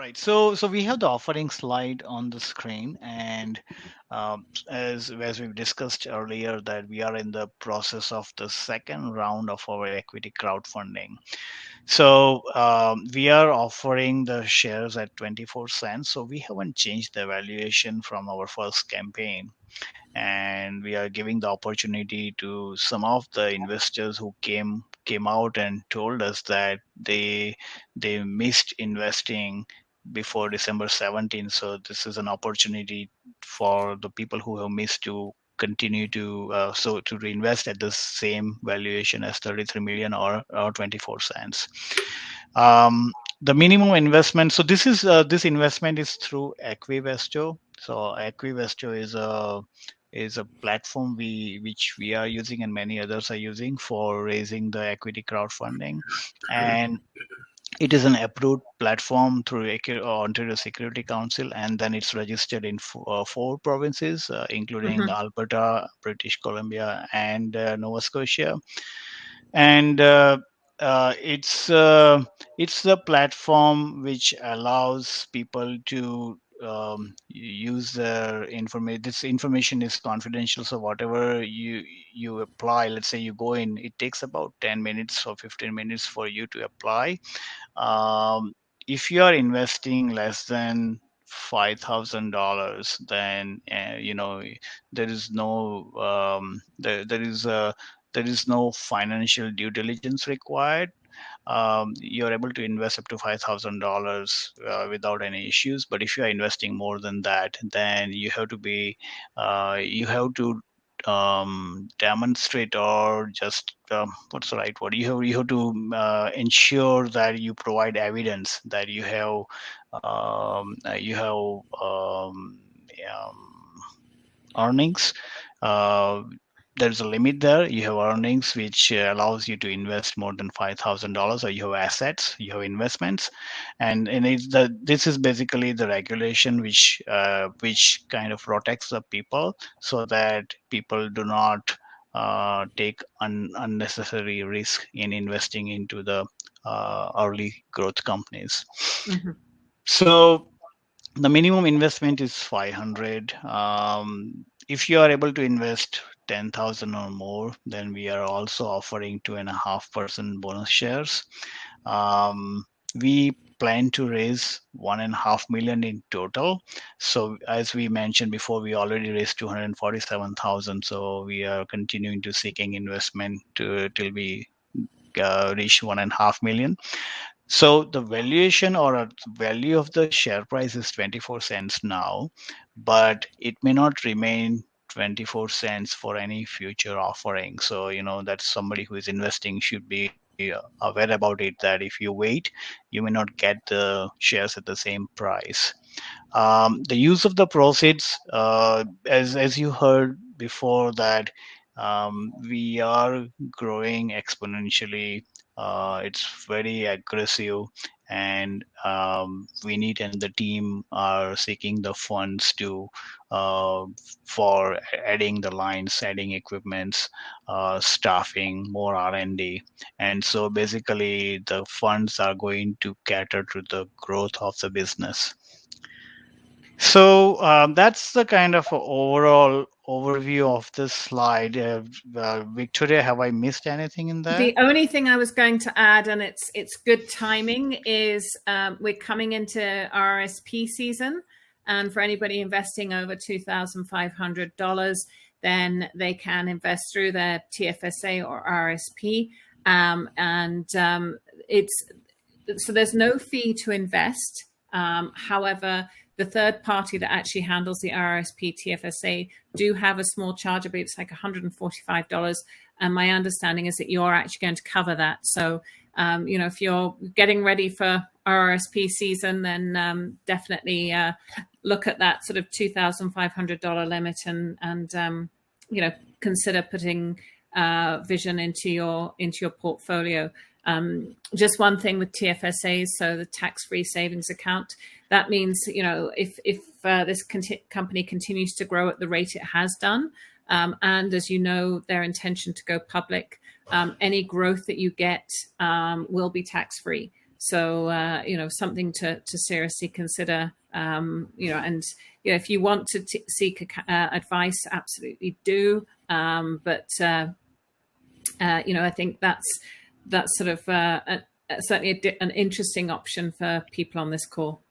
Right. So we have the offering slide on the screen, and as we've discussed earlier, that we are in the process of the second round of our equity crowdfunding. So we are offering the shares at 24 cents. So we haven't changed the valuation from our first campaign, and we are giving the opportunity to some of the investors who came out and told us that they missed investing before December 17th. So this is an opportunity for the people who have missed to continue to to reinvest at the same valuation as 33 million or 24 cents. um, the minimum investment, so this investment is through Equivesto. So Equivesto is a platform which we are using and many others are using for raising the equity crowdfunding. And it is an approved platform through Ontario Security Council, and then it's registered in four provinces, including Mm-hmm. Alberta, British Columbia, and Nova Scotia. And it's the platform which allows people to use their information. This information is confidential, so whatever you apply, let's say you go in, it takes about 10 minutes or 15 minutes for you to apply. um, if you are investing less than $5,000, then there is no there is no financial due diligence required. You're able to invest up to $5,000 without any issues. But if you are investing more than that, then you have to demonstrate, or just what's the right word? You have to ensure that you provide evidence that you have earnings. Uh, there's a limit there. You have earnings which allows you to invest more than $5,000, or you have assets, you have investments, and this is basically the regulation which kind of protects the people, so that people do not take unnecessary risk in investing into the early growth companies. Mm-hmm. So the minimum investment is 500. If you are able to invest 10,000 or more, then we are also offering 2.5% bonus shares. um, we plan to raise 1.5 million in total. So as we mentioned before, we already raised 247,000. So we are continuing to seeking investment till we reach 1.5 million. So the valuation or value of the share price is 24 cents now, but it may not remain 24 cents for any future offering. So, that somebody who is investing should be aware about it, that if you wait, you may not get the shares at the same price. The use of the proceeds, as you heard before, that we are growing exponentially. It's very aggressive, and we need, and the team are seeking the funds to uh, for adding the lines, adding equipments, staffing, more R&D. And so basically the funds are going to cater to the growth of the business. So that's the kind of overall overview of this slide. Victoria, have I missed anything in there? The only thing I was going to add, and it's good timing, is we're coming into RRSP season, and for anybody investing over $2,500, then they can invest through their TFSA or RSP, it's so there's no fee to invest. However, the third party that actually handles the RRSP TFSA do have a small charge. I believe it's like $145. And my understanding is that you're actually going to cover that. So, if you're getting ready for RRSP season, then definitely look at that sort of $2,500 limit and consider putting Vision into your portfolio. Just one thing with TFSAs, so the tax-free savings account. That means, if this company continues to grow at the rate it has done, and as you know, their intention to go public, any growth that you get will be tax-free. So something to seriously consider. And if you want to seek advice, absolutely do. But I think that's sort of certainly an interesting option for people on this call.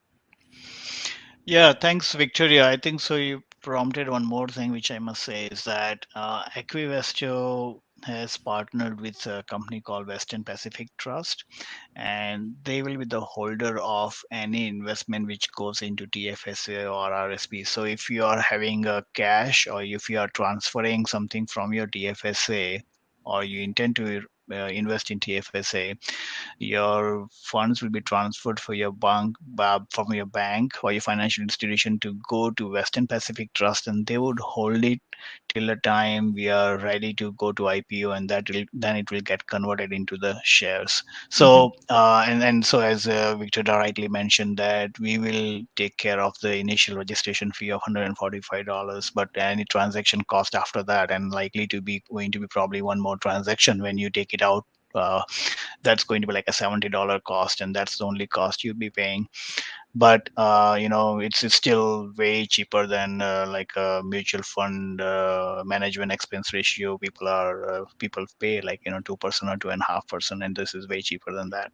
Yeah, thanks, Victoria. I think so. You prompted one more thing, which I must say is that Equivesto has partnered with a company called Western Pacific Trust, and they will be the holder of any investment which goes into TFSA or RSP. So if you are having a cash or if you are transferring something from your TFSA or you intend to invest in TFSA, your funds will be transferred for your bank from your bank or your financial institution to go to Western Pacific Trust, and they would hold it till the time we are ready to go to IPO, and then it will get converted into the shares. So and so as Victoria rightly mentioned, that we will take care of the initial registration fee of $145, but any transaction cost after that, and likely to be going to be probably one more transaction when you take it out, that's going to be like a $70 cost, and that's the only cost you'll be paying. But it's still way cheaper than like a mutual fund management expense ratio. People pay like 2% or 2.5%, and this is way cheaper than that.